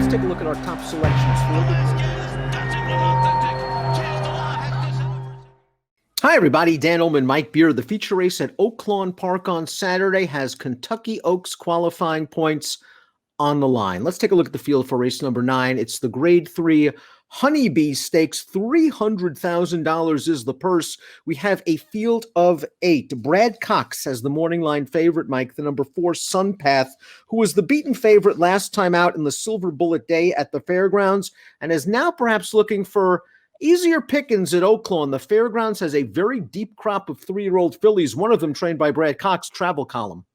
let's take a look at our top selections for the... Hi, everybody. Dan Illman, Mike Beer. The feature race at Oaklawn Park on Saturday has Kentucky Oaks qualifying points on the line. Let's take a look at the field for race number 9. It's the Grade 3 Honeybee Stakes. $300,000 is the purse. We have a field of 8. Brad Cox has the morning line favorite, Mike, the number 4 Sunpath, who was the beaten favorite last time out in the Silver Bullet Day at the fairgrounds and is now perhaps looking for easier pickings at Oaklawn. The fairgrounds has a very deep crop of 3-year-old fillies, one of them trained by Brad Cox, Travel Column.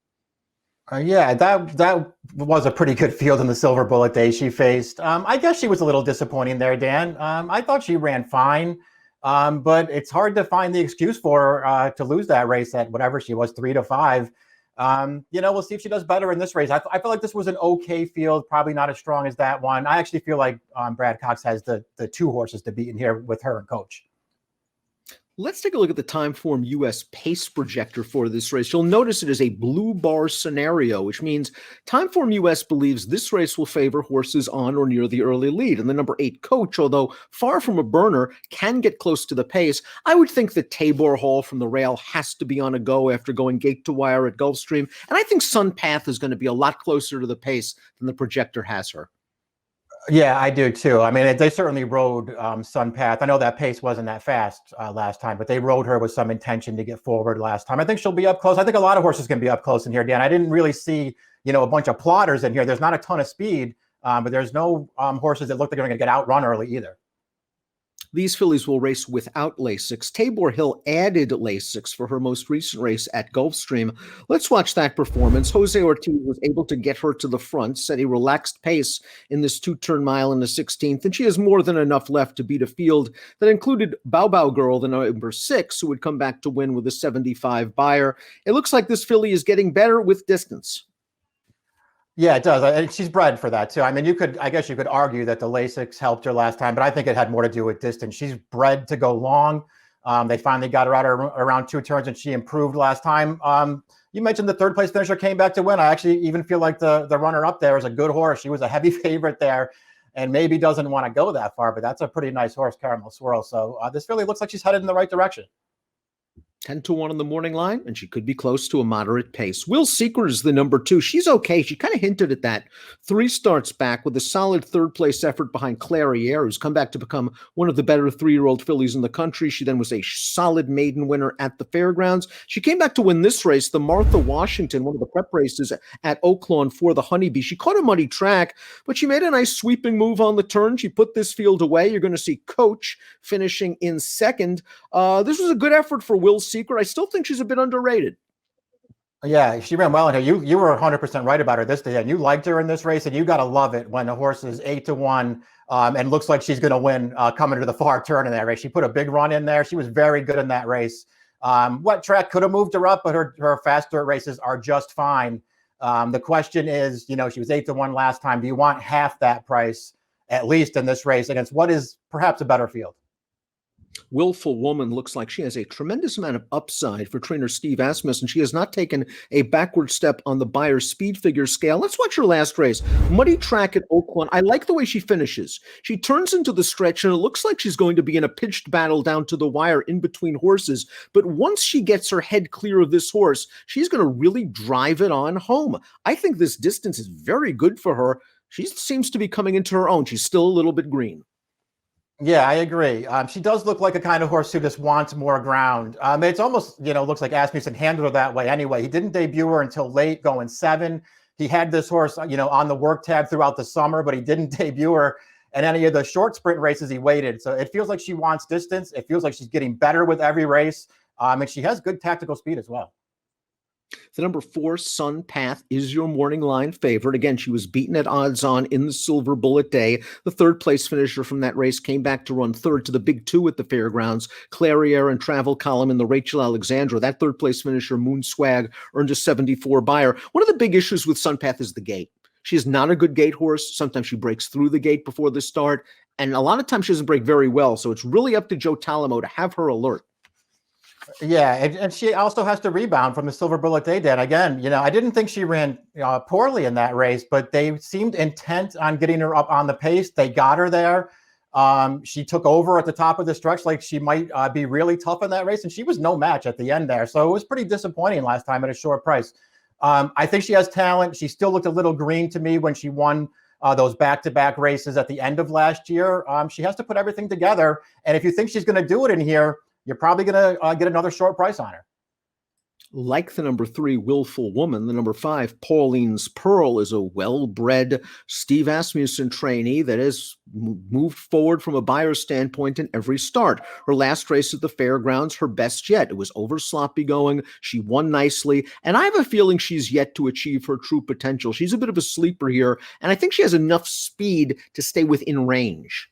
Yeah, that was a pretty good field in the Silver Bullet Day she faced. I guess she was a little disappointing there, Dan. I thought she ran fine, but it's hard to find the excuse for her to lose that race at whatever she was, 3-5. We'll see if she does better in this race. I feel like this was an okay field, probably not as strong as that one. I actually feel like Brad Cox has the 2 horses to beat in here with her and coach. Let's take a look at the Timeform US pace projector for this race. You'll notice it is a blue bar scenario, which means Timeform US believes this race will favor horses on or near the early lead. And the number 8 Coach, although far from a burner, can get close to the pace. I would think that Tabor Hall from the rail has to be on a go after going gate to wire at Gulfstream. And I think Sunpath is going to be a lot closer to the pace than the projector has her. Yeah, I do too. I mean, they certainly rode Sunpath. I know that pace wasn't that fast last time, but they rode her with some intention to get forward last time. I think she'll be up close. I think a lot of horses can be up close in here, Dan. I didn't really see, a bunch of plotters in here. There's not a ton of speed, but there's no horses that look like they're going to get outrun early either. These fillies will race without Lasix. Tabor Hill added Lasix for her most recent race at Gulfstream. Let's watch that performance. Jose Ortiz was able to get her to the front, set a relaxed pace in this 2-turn mile in the 16th, and she has more than enough left to beat a field that included Bow Bow Girl, the number 6, who would come back to win with a 75 buyer. It looks like this filly is getting better with distance. Yeah, it does. She's bred for that too. I mean, I guess you could argue that the Lasix helped her last time, but I think it had more to do with distance. She's bred to go long. They finally got her out around 2 turns, and she improved last time. You mentioned the 3rd place finisher came back to win. I actually even feel like the runner up there is a good horse. She was a heavy favorite there, and maybe doesn't want to go that far, but that's a pretty nice horse, Caramel Swirl. So this really looks like she's headed in the right direction. 10-1 on the morning line, and she could be close to a moderate pace. Will Secret is the number 2. She's okay. She kind of hinted at that. 3 starts back with a solid 3rd-place effort behind Clairiere, who's come back to become one of the better 3-year-old fillies in the country. She then was a solid maiden winner at the fairgrounds. She came back to win this race, the Martha Washington, one of the prep races at Oaklawn for the Honeybee. She caught a muddy track, but she made a nice sweeping move on the turn. She put this field away. You're going to see Coach finishing in 2nd. This was a good effort for Will Secret. I still think she's a bit underrated. Yeah, she ran well in here. You were 100% right about her this day, and you liked her in this race, and you got to love it when the horse is 8-1 and looks like she's going to win coming to the far turn in that race. She put a big run in there. She was very good in that race. What track could have moved her up, but her fast dirt races are just fine. The question is, she was 8-1 last time. Do you want half that price, at least in this race, against what is perhaps a better field? Willful Woman looks like she has a tremendous amount of upside for trainer Steve Asmus, and she has not taken a backward step on the Beyer speed figure scale. Let's watch her last race. Muddy track at Oaklawn. I like the way she finishes. She turns into the stretch, and it looks like she's going to be in a pitched battle down to the wire in between horses. But once she gets her head clear of this horse, she's going to really drive it on home. I think this distance is very good for her. She seems to be coming into her own. She's still a little bit green. Yeah, I agree. She does look like a kind of horse who just wants more ground. It's almost, looks like Asmussen handled her that way anyway. He didn't debut her until late, going 7. He had this horse, on the work tab throughout the summer, but he didn't debut her in any of the short sprint races he waited. So it feels like she wants distance. It feels like she's getting better with every race. And she has good tactical speed as well. The number 4, Sunpath, is your morning line favorite. Again, she was beaten at odds on in the Silver Bullet Day. The 3rd-place finisher from that race came back to run 3rd to the big 2 at the fairgrounds. Clairiere and Travel Column in the Rachel Alexandra. That 3rd-place finisher, Moon Swag, earned a 74 buyer. One of the big issues with Sunpath is the gate. She is not a good gate horse. Sometimes she breaks through the gate before the start, and a lot of times she doesn't break very well, so it's really up to Joe Talamo to have her alert. Yeah, and she also has to rebound from the Silver Bullet Day, Dan. Again, I didn't think she ran poorly in that race, but they seemed intent on getting her up on the pace. They got her there. She took over at the top of the stretch like she might be really tough in that race, and she was no match at the end there. So it was pretty disappointing last time at a short price. I think she has talent. She still looked a little green to me when she won those back-to-back races at the end of last year. She has to put everything together, and if you think she's going to do it in here, you're probably going to get another short price on her. Like the number 3, Willful Woman, the number 5, Pauline's Pearl, is a well-bred Steve Asmussen trainee that has moved forward from a buyer's standpoint in every start. Her last race at the fairgrounds, her best yet. It was over sloppy going. She won nicely, and I have a feeling she's yet to achieve her true potential. She's a bit of a sleeper here, and I think she has enough speed to stay within range.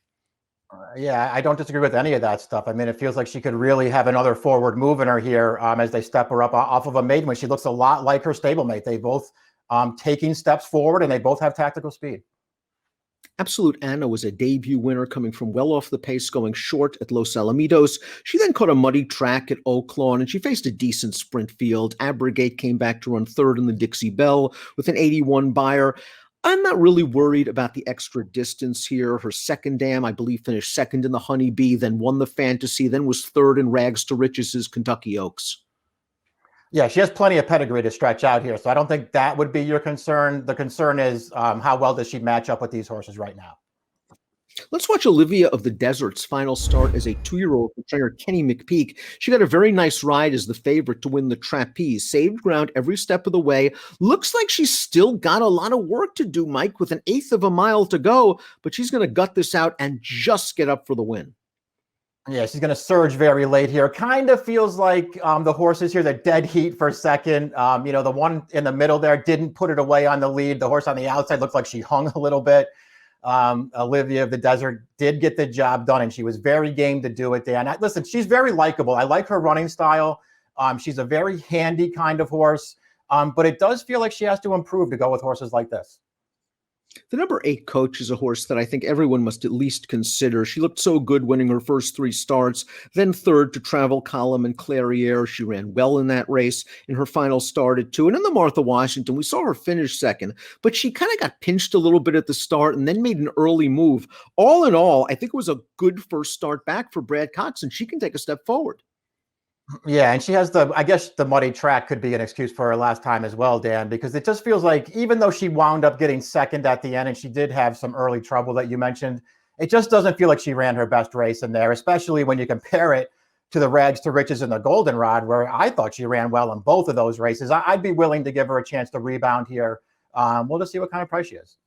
Yeah, I don't disagree with any of that stuff. I mean, it feels like she could really have another forward move in her here as they step her up off of a maiden when she looks a lot like her stablemate. They both taking steps forward, and they both have tactical speed. Absolute Anna was a debut winner coming from well off the pace, going short at Los Alamitos. She then caught a muddy track at Oaklawn, and she faced a decent sprint field. Abrogate came back to run third in the Dixie Belle with an 81 buyer. I'm not really worried about the extra distance here. Her second dam, I believe, finished second in the Honeybee, then won the Fantasy, then was third in Rags to Riches' Kentucky Oaks. Yeah, she has plenty of pedigree to stretch out here, so I don't think that would be your concern. The concern is how well does she match up with these horses right now? Let's watch Olivia of the Desert's final start as a 2-year-old from trainer Kenny McPeak. She got a very nice ride as the favorite to win the trapeze, saved ground every step of the way. Looks like she's still got a lot of work to do, Mike, with an 1/8 of a mile to go, but she's going to gut this out and just get up for the win. Yeah, she's going to surge very late here. Kind of feels like the horses here, the dead heat for second. The one in the middle there didn't put it away on the lead. The horse on the outside looked like she hung a little bit. Olivia of the Desert did get the job done, and she was very game to do it, Dan. Listen, she's very likable. I like her running style. She's a very handy kind of horse, but it does feel like she has to improve to go with horses like this. The number 8 Coach is a horse that I think everyone must at least consider. She looked so good winning her first 3 starts, then third to Travel Column and Clairiere. She ran well in that race in her final start at 2. And in the Martha Washington, we saw her finish second, but she kind of got pinched a little bit at the start and then made an early move. All in all, I think it was a good first start back for Brad Cox, and she can take a step forward. Yeah, and she has I guess the muddy track could be an excuse for her last time as well, Dan, because it just feels like even though she wound up getting second at the end and she did have some early trouble that you mentioned, it just doesn't feel like she ran her best race in there, especially when you compare it to the Rags to Riches and the Goldenrod, where I thought she ran well in both of those races. I'd be willing to give her a chance to rebound here. We'll just see what kind of price she is.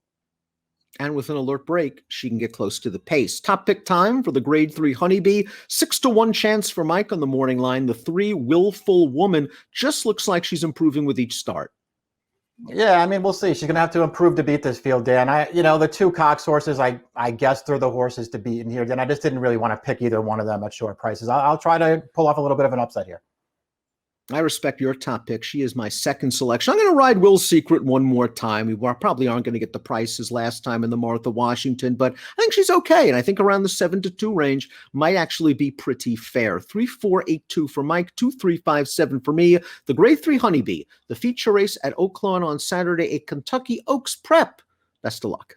And with an alert break, she can get close to the pace. Top pick time for the grade 3 Honeybee. 6-1 chance for Mike on the morning line. The 3 Willful Woman just looks like she's improving with each start. Yeah, I mean, we'll see. She's going to have to improve to beat this field, Dan. The 2 Cox horses, I guess they're the horses to beat in here, Dan. I just didn't really want to pick either one of them at short prices. I'll try to pull off a little bit of an upset here. I respect your top pick. She is my second selection. I'm going to ride Will's Secret one more time. We probably aren't going to get the prices last time in the Martha Washington, but I think she's okay. And I think around the 7-2 range might actually be pretty fair. 3-4-8-2 for Mike, 2-3-5-7 for me. The grade 3 Honeybee, the feature race at Oaklawn on Saturday, a Kentucky Oaks prep. Best of luck.